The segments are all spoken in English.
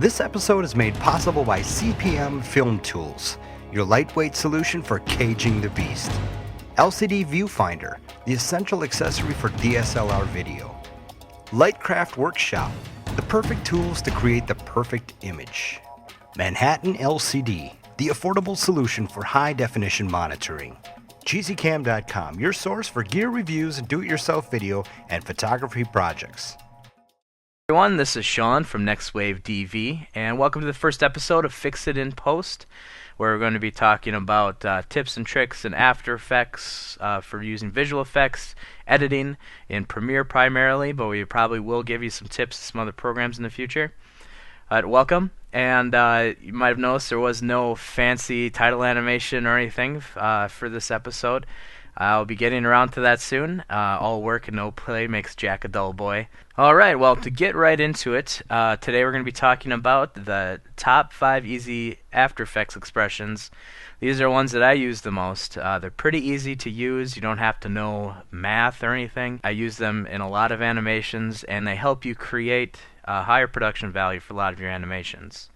This episode is made possible by CPM Film Tools, your lightweight solution for caging the beast. LCD Viewfinder, the essential accessory for DSLR video. Lightcraft Workshop, the perfect tools to create the perfect image. Manhattan LCD, the affordable solution for high-definition monitoring. CheesyCam.com, your source for gear reviews, do-it-yourself video, and photography projects. Everyone, this is Sean from NextWave DV, and welcome to the first episode of Fix It in Post, where we're going to be talking about tips and tricks in After Effects for using visual effects, editing in Premiere primarily, but we probably will give you some tips to some other programs in the future. Welcome, and you might have noticed there was no fancy title animation or anything for this episode. I'll be getting around to that soon. All work and no play makes Jack a dull boy. Alright, well, to get right into it, today we're going to be talking about the top 5 easy After Effects expressions. These are ones that I use the most. They're pretty easy to use. You don't have to know math or anything. I use them in a lot of animations, and they help you create a higher production value for a lot of your animations,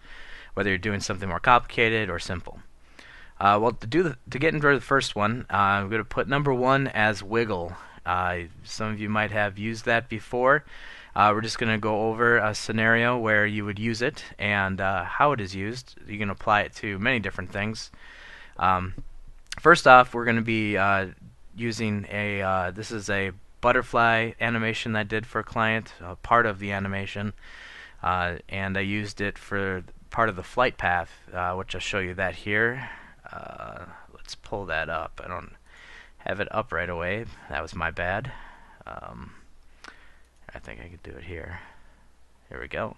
whether you're doing something more complicated or simple. Well, to get into the first one, I'm going to put number 1 as wiggle. Some of you might have used that before. We're just going to go over a scenario where you would use it and how it is used. You can apply it to many different things. First off, we're going to be using this is a butterfly animation that I did for a client, part of the animation, and I used it for part of the flight path, which I'll show you that here. Let's pull that up. I don't have it up right away. That was my bad. I think I could do it here. Here we go.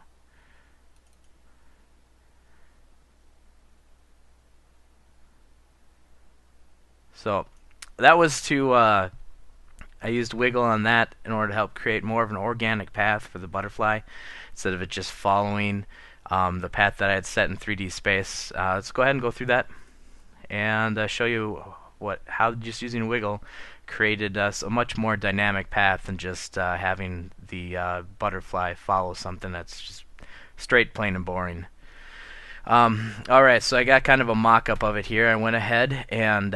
So that was I used wiggle on that in order to help create more of an organic path for the butterfly instead of it just following the path that I had set in 3D space. Let's go ahead and go through that and show you how just using wiggle created a much more dynamic path than just having the butterfly follow something that's just straight, plain, and boring. Alright, so I got kind of a mock-up of it here. I went ahead and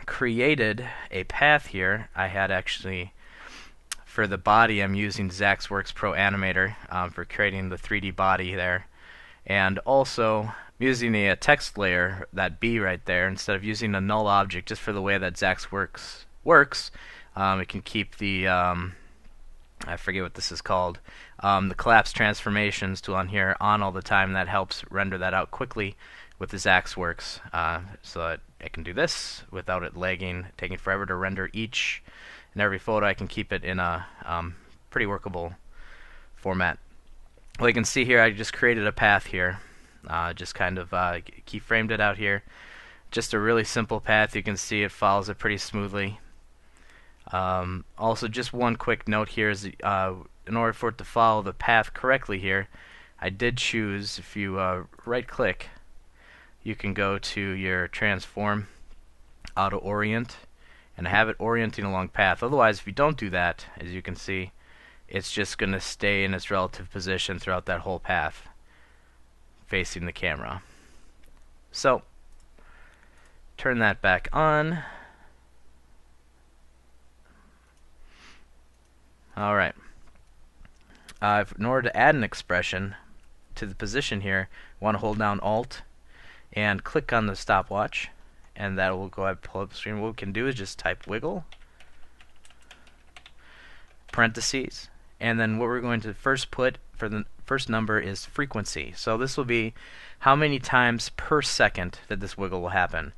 created a path here. I had actually, for the body, I'm using ZaxWorks Pro Animator for creating the 3D body there. And also using a text layer, that B right there, instead of using a null object, just for the way that ZaxWorks works. It can keep the, I forget what this is called, the collapse transformations tool on here on all the time. That helps render that out quickly with the ZaxWorks, so that I can do this without it lagging, taking forever to render each and every photo. I can keep it in a pretty workable format. Well, you can see here I just created a path here. Just kind of keyframed it out here. Just a really simple path. You can see it follows it pretty smoothly. Also, just one quick note here is in order for it to follow the path correctly here, I did choose, if you right click, you can go to your transform, auto orient, and have it orienting along path. Otherwise, if you don't do that, as you can see, it's just going to stay in its relative position throughout that whole path facing the camera. So turn that back on. Alright. In order to add an expression to the position here, you want to hold down Alt and click on the stopwatch, and that will go ahead and pull up the screen. What we can do is just type wiggle, parentheses, and then what we're going to first put for the first number is frequency. So this will be how many times per second that this wiggle will happen.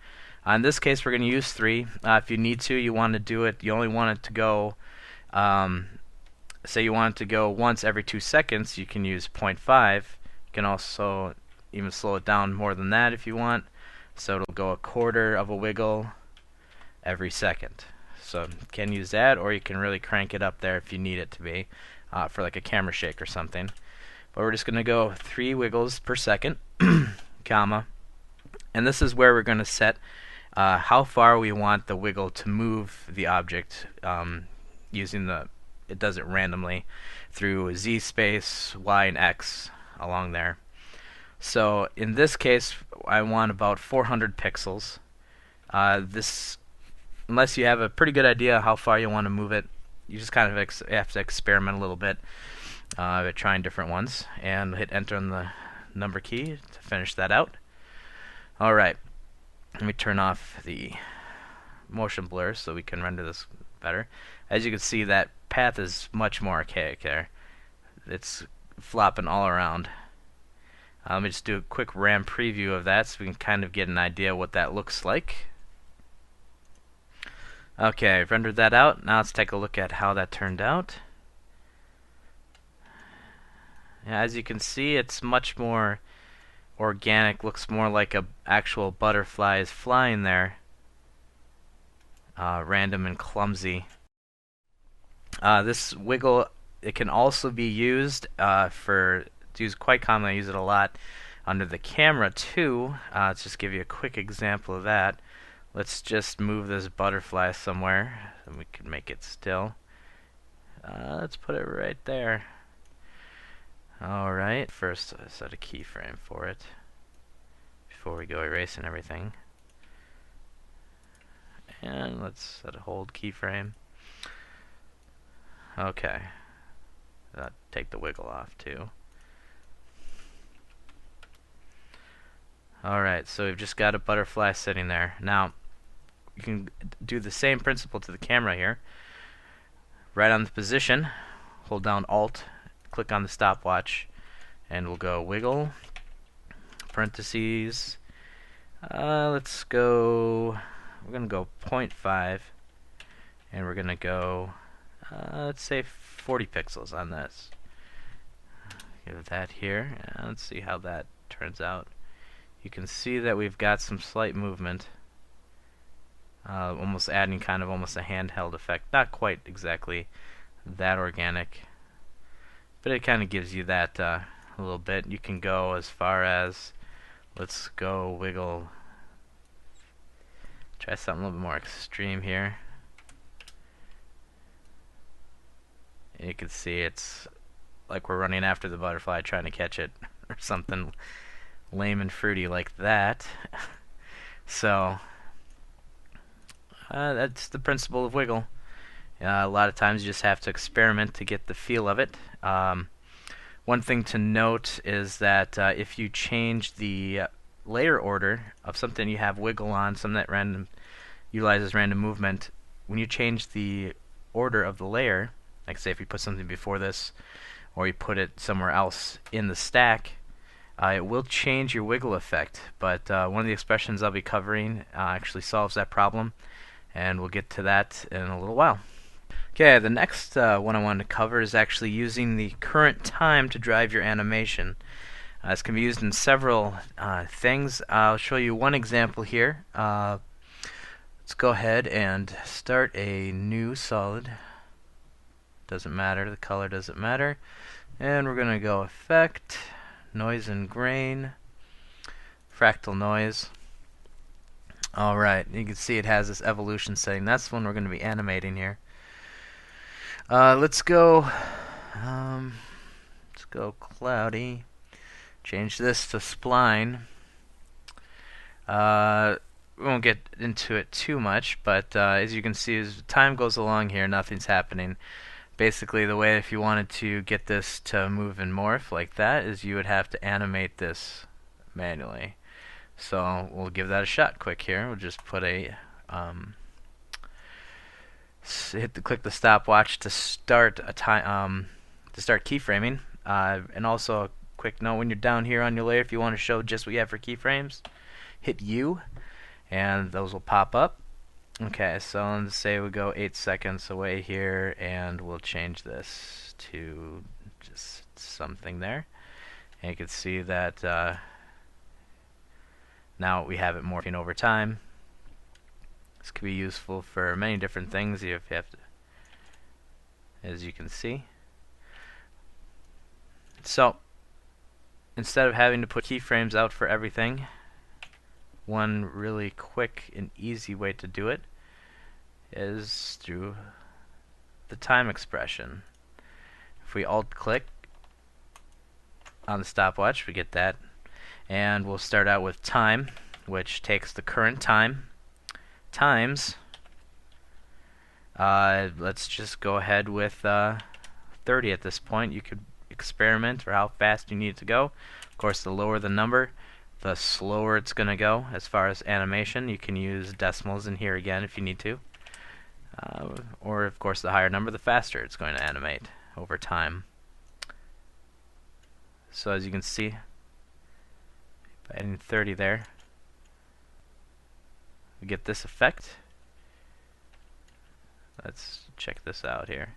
In this case, we're going to use 3. If you need to, you want to do it, you only want it to go, say you want it to go once every 2 seconds, you can use 0.5. You can also even slow it down more than that if you want. So it'll go a quarter of a wiggle every second. So you can use that, or you can really crank it up there if you need it to be, for like a camera shake or something. But we're just going to go 3 wiggles per second, comma, and this is where we're going to set how far we want the wiggle to move the object using it does it randomly through Z space, Y, and X along there. So in this case, I want about 400 pixels. This, unless you have a pretty good idea how far you want to move it, you just kind of have to experiment a little bit by trying different ones, and hit enter on the number key to finish that out. Alright, let me turn off the motion blur so we can render this better. As you can see, that path is much more archaic there. It's flopping all around. Let me just do a quick RAM preview of that so we can kind of get an idea what that looks like. Okay, I've rendered that out. Now let's take a look at how that turned out. Yeah, as you can see, it's much more organic. Looks more like a actual butterfly is flying there. Random and clumsy. This wiggle, it can also be used it's used quite commonly. I use it a lot under the camera too. Let's just give you a quick example of that. Let's just move this butterfly somewhere and we can make it still. Let's put it right there. Alright, first set a keyframe for it before we go erasing everything. And let's set a hold keyframe. Okay. Take the wiggle off too. Alright, so we've just got a butterfly sitting there. Now, you can do the same principle to the camera here. Right on the position, hold down Alt, click on the stopwatch, and we'll go wiggle, parentheses, let's go, we're going to go 0.5, and we're going to go, let's say 40 pixels on this. Give that here, and let's see how that turns out. You can see that we've got some slight movement, almost adding kind of almost a handheld effect. Not quite exactly that organic, but it kind of gives you that a little bit. You can go as far as, let's go wiggle, try something a little bit more extreme here. And you can see it's like we're running after the butterfly trying to catch it or something lame and fruity like that. So that's the principle of wiggle. A lot of times you just have to experiment to get the feel of it. One thing to note is that if you change the layer order of something you have wiggle on, something that utilizes random movement, when you change the order of the layer, like say if you put something before this or you put it somewhere else in the stack, it will change your wiggle effect. But one of the expressions I'll be covering actually solves that problem, and we'll get to that in a little while. Okay, the next one I wanted to cover is actually using the current time to drive your animation. This can be used in several things. I'll show you one example here. Let's go ahead and start a new solid. Doesn't matter, the color doesn't matter. And we're going to go Effect, Noise and Grain, Fractal Noise. Alright, you can see it has this evolution setting. That's when we're going to be animating here. Let's go cloudy. Change this to spline. We won't get into it too much, but as you can see, as time goes along here, nothing's happening. Basically, the way if you wanted to get this to move and morph like that is you would have to animate this manually. So we'll give that a shot quick here. We'll just put a click the stopwatch to start a time to start keyframing. And also a quick note: when you're down here on your layer, if you want to show just what you have for keyframes, hit U, and those will pop up. Okay, so let's say we go 8 seconds away here, and we'll change this to just something there. And you can see that now we have it morphing over time. This could be useful for many different things if you have to, as you can see. So instead of having to put keyframes out for everything, one really quick and easy way to do it is through the time expression. If we alt click, on the stopwatch, we get that. And we'll start out with time, which takes the current time times, let's just go ahead with 30 at this point. You could experiment for how fast you need it to go. Of course, the lower the number, the slower it's going to go as far as animation. You can use decimals in here again if you need to. Or, of course, the higher number, the faster it's going to animate over time. So as you can see, by adding 30 there, we get this effect. Let's check this out here.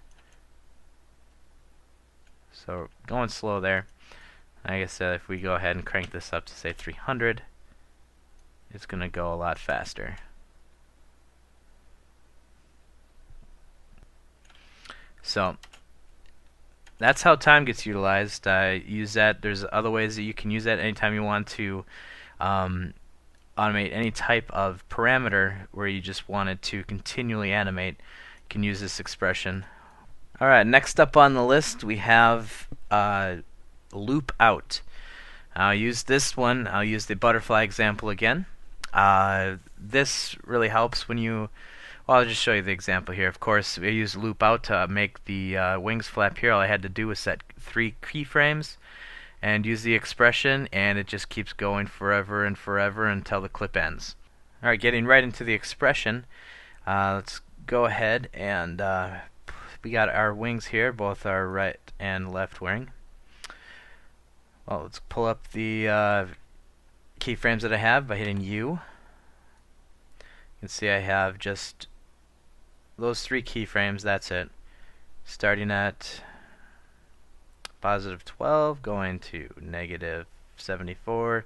So going slow there. Like I said, if we go ahead and crank this up to say 300, it's going to go a lot faster. So that's how time gets utilized. Use that. There's other ways that you can use that anytime you want to automate any type of parameter where you just want it to continually animate. You can use this expression. Alright, next up on the list we have loop out. I'll use this one. I'll use the butterfly example again. This really helps when you... Well, I'll just show you the example here. Of course, we use loop out to make the wings flap here. All I had to do was set 3 keyframes and use the expression, and it just keeps going forever and forever until the clip ends. Alright, getting right into the expression, let's go ahead and we got our wings here, both our right and left wing. Well, let's pull up the keyframes that I have by hitting U. You can see I have just those 3 keyframes, that's it. Starting at positive 12, going to negative 74,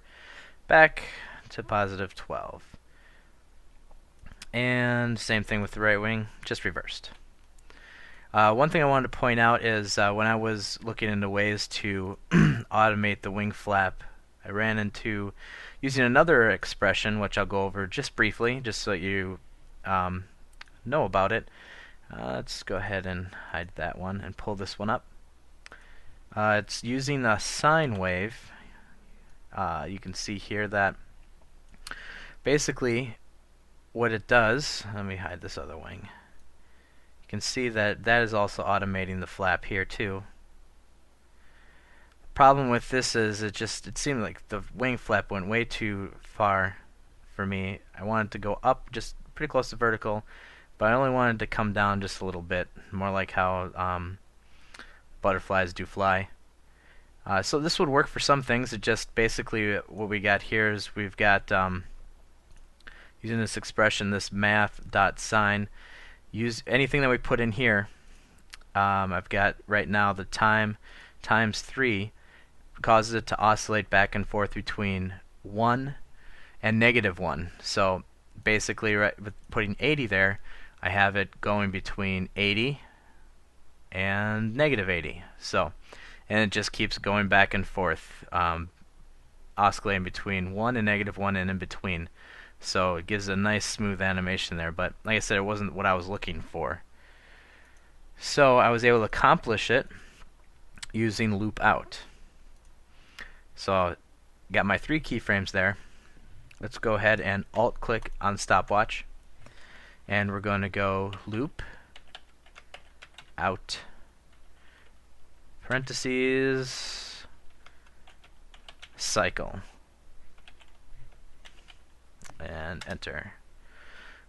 back to positive 12. And same thing with the right wing, just reversed. One thing I wanted to point out is when I was looking into ways to automate the wing flap, I ran into using another expression, which I'll go over just briefly, just so that you know about it. Let's go ahead and hide that one and pull this one up. It's using a sine wave. You can see here that basically what it does, let me hide this other wing. You can see that that is also automating the flap here too. The problem with this is it seemed like the wing flap went way too far for me. I wanted to go up just pretty close to vertical, but I only wanted to come down just a little bit, more like how butterflies do fly. So this would work for some things. It just basically what we got here is we've got using this expression, this math.sine. Use anything that we put in here. I've got right now the time times 3 causes it to oscillate back and forth between 1 and negative 1. So basically, right, with putting 80 there, I have it going between 80 and negative 80. So, and it just keeps going back and forth, oscillating between 1 and negative 1 and in between. So it gives a nice smooth animation there, but like I said, it wasn't what I was looking for. So I was able to accomplish it using loop out. So got my 3 keyframes there. Let's go ahead and alt click on stopwatch, and we're going to go loop out parentheses cycle and enter.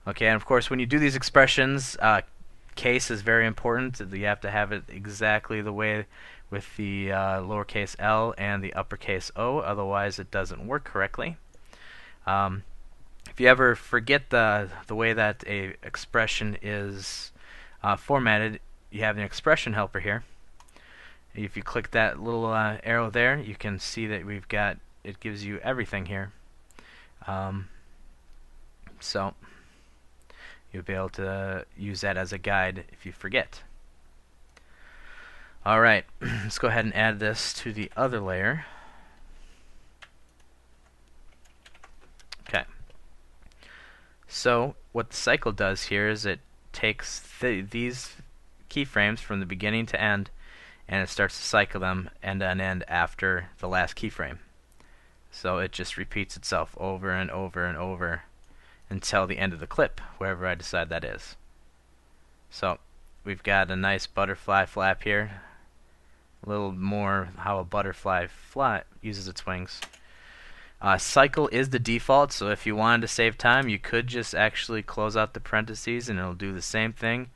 Okay, and of course when you do these expressions, case is very important. You have to have it exactly the way with the lowercase l and the uppercase O, otherwise it doesn't work correctly. If you ever forget the way that a expression is formatted, you have an expression helper here. If you click that little arrow there, you can see that we've got, it gives you everything here. So you'll be able to use that as a guide if you forget. Alright, let's go ahead and add this to the other layer. Okay. So what the cycle does here is it takes these keyframes from the beginning to end and it starts to cycle them end on end after the last keyframe. So it just repeats itself over and over and over until the end of the clip, wherever I decide that is. So we've got a nice butterfly flap here, a little more how a butterfly uses its wings. Cycle is the default, so if you wanted to save time, you could just actually close out the parentheses and it'll do the same thing.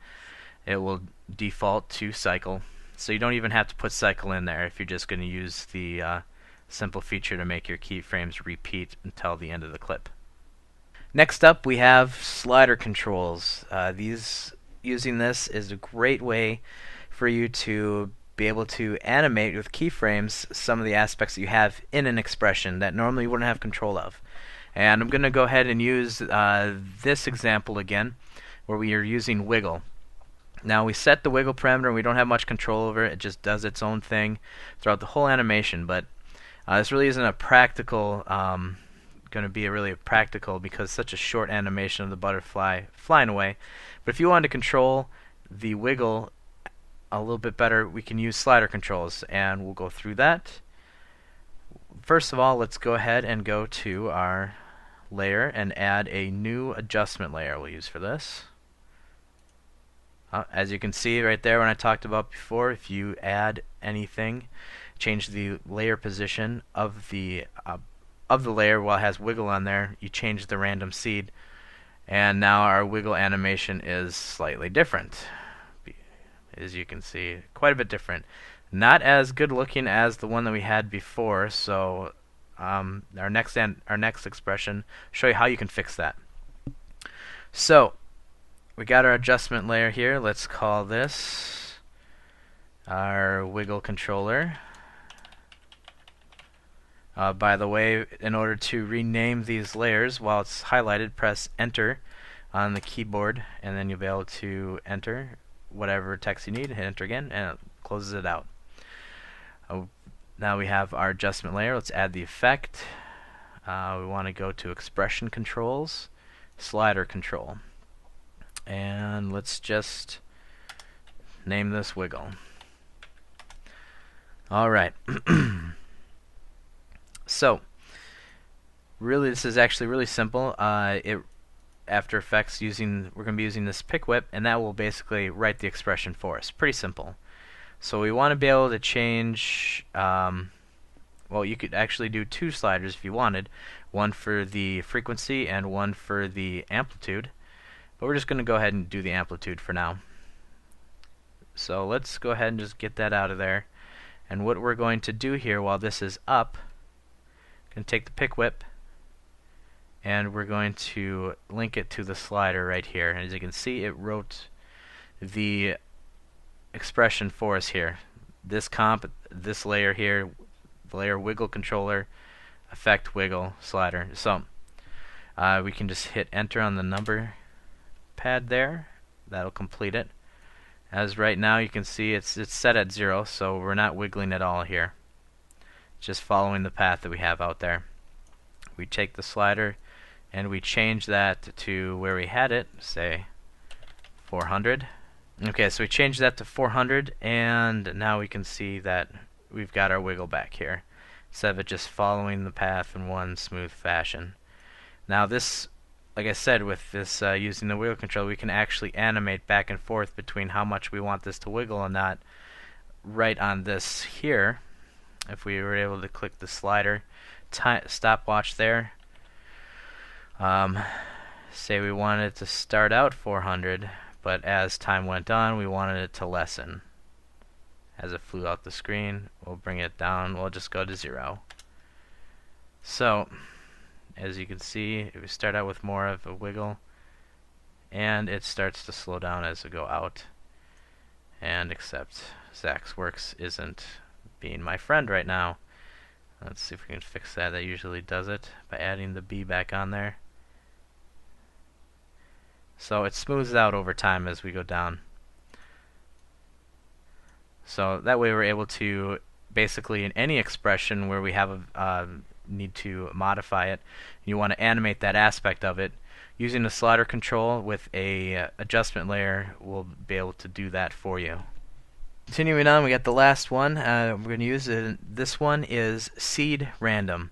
It will default to cycle, so you don't even have to put cycle in there if you're just going to use the simple feature to make your keyframes repeat until the end of the clip. Next up, we have slider controls. Using this is a great way for you to be able to animate with keyframes some of the aspects that you have in an expression that normally you wouldn't have control of. And I'm going to go ahead and use this example again, where we are using wiggle. Now we set the wiggle parameter and we don't have much control over it. It just does its own thing throughout the whole animation, but this really isn't a practical going to be really practical because it's such a short animation of the butterfly flying away. But if you wanted to control the wiggle a little bit better, we can use slider controls, and we'll go through that. First of all, let's go ahead and go to our layer and add a new adjustment layer we'll use for this. As you can see right there when I talked about before, if you add anything, change the layer position of the layer while it has wiggle on there, you change the random seed, and now our wiggle animation is slightly different. As you can see, quite a bit different. Not as good looking as the one that we had before, so our next expression show you how you can fix that. So we got our adjustment layer here. Let's call this our wiggle controller. By the way, in order to rename these layers while it's highlighted, press enter on the keyboard, and then you'll be able to enter whatever text you need, hit enter again, and it closes it out. Now we have our adjustment layer. Let's add the effect. We want to go to expression controls, slider control, and let's just name this wiggle. Alright. So really this is actually really simple. After Effects we're going to be using this pick whip, and that will basically write the expression for us. Pretty simple. So we want to be able to change, well, you could actually do two sliders if you wanted, one for the frequency and one for the amplitude, but we're just going to go ahead and do the amplitude for now. So let's go ahead and just get that out of there, and what we're going to do here while this is up, going to take the pick whip and we're going to link it to the slider right here. And as you can see, it wrote the expression for us here. This this layer here, the layer wiggle controller, effect wiggle slider. So we can just hit enter on the number pad there. That'll complete it. As right now you can see it's set at 0, so we're not wiggling at all here. Just following the path that we have out there. We take the slider and we change that to where we had it, say 400. Okay, so we changed that to 400, and now we can see that we've got our wiggle back here, instead of it just following the path in one smooth fashion. Now this, like I said, with this using the wiggle control, we can actually animate back and forth between how much we want this to wiggle and not. Right on this here, if we were able to click the slider stopwatch there, say we wanted it to start out 400, but as time went on we wanted it to lessen. As it flew out the screen, we'll bring it down, we'll just go to 0. So as you can see, we start out with more of a wiggle, and it starts to slow down as we go out. And except ZaxWorks isn't being my friend right now. Let's see if we can fix that. That usually does it by adding the B back on there. So it smooths out over time as we go down. So that way we're able to basically in any expression where we have a need to modify it, you want to animate that aspect of it, using the slider control with a adjustment layer will be able to do that for you. Continuing on, we got the last one we're going to use. This one is seed random.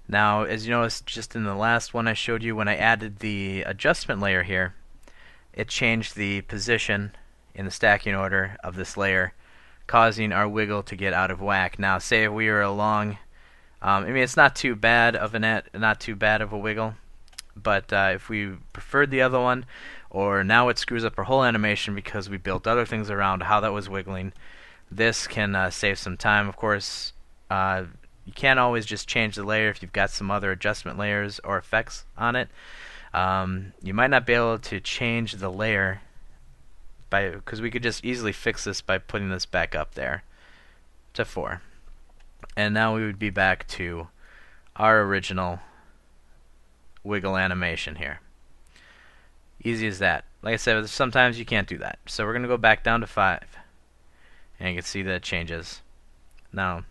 Now, as you noticed, just in the last one I showed you, when I added the adjustment layer here, it changed the position in the stacking order of this layer, causing our wiggle to get out of whack. Now, say if we were along, I mean, it's not too bad of a wiggle, but if we preferred the other one, or now it screws up our whole animation because we built other things around how that was wiggling, this can save some time. Of course, you can't always just change the layer if you've got some other adjustment layers or effects on it. You might not be able to change the layer because we could just easily fix this by putting this back up there to 4. And now we would be back to our original wiggle animation here. Easy as that. Like I said, sometimes you can't do that. So we're going to go back down to 5. And you can see that it changes. Now,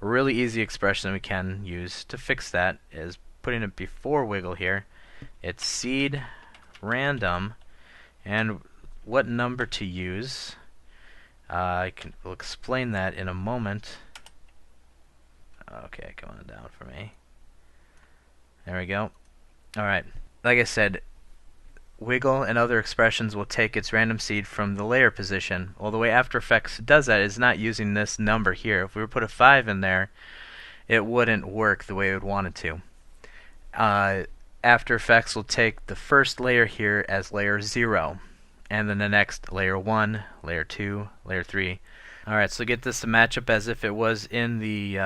a really easy expression we can use to fix that is putting it before wiggle here. It's seed random, and what number to use. We'll explain that in a moment. Okay, come on down for me. There we go. Alright, like I said, wiggle and other expressions will take its random seed from the layer position. Well, the way After Effects does that is not using this number here. If we were to put a 5 in there, it wouldn't work the way it would want it to. After Effects will take the first layer here as layer 0, and then the next layer 1, layer 2, layer 3. Alright, so get this to match up as if it was in the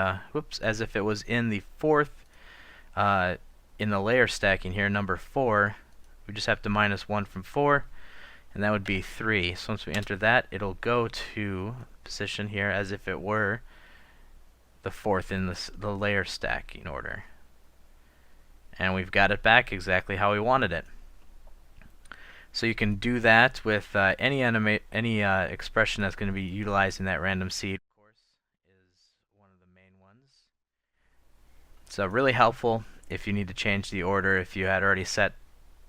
fourth in the layer stacking here, number 4. We just have to minus 1 from 4, and that would be 3. So once we enter that, it'll go to position here as if it were the 4th in the layer stacking order. And we've got it back exactly how we wanted it. So you can do that with any expression that's going to be utilizing that random seed. Of course, is one of the main ones. It's really helpful if you need to change the order, if you had already set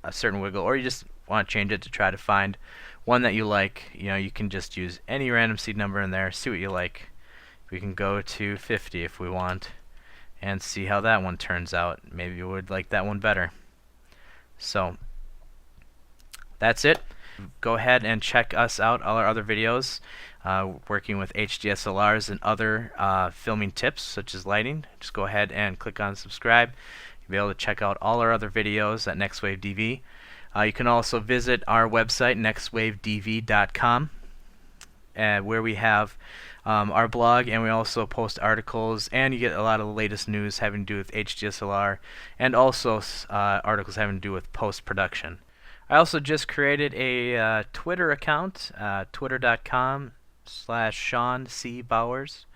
a certain wiggle, or you just want to change it to try to find one that you like. You know, you can just use any random seed number in there, see what you like. We can go to 50 if we want, and see how that one turns out. Maybe you would like that one better. So that's it. Go ahead and check us out, all our other videos, working with HDSLRs and other filming tips such as lighting. Just go ahead and click on subscribe. You'll be able to check out all our other videos at NextWave DV. You can also visit our website, nextwavedv.com, where we have our blog, and we also post articles, and you get a lot of the latest news having to do with HDSLR, and also articles having to do with post-production. I also just created a Twitter account, twitter.com/Sean C. Bowers.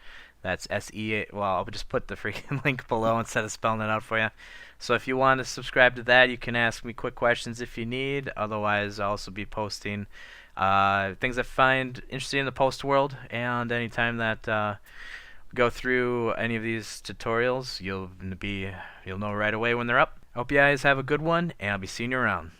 That's S-E-A. Well, I'll just put the freaking link below instead of spelling it out for you. So if you want to subscribe to that, you can ask me quick questions if you need. Otherwise, I'll also be posting things I find interesting in the post world, and anytime that we go through any of these tutorials, you'll know right away when they're up. Hope you guys have a good one, and I'll be seeing you around.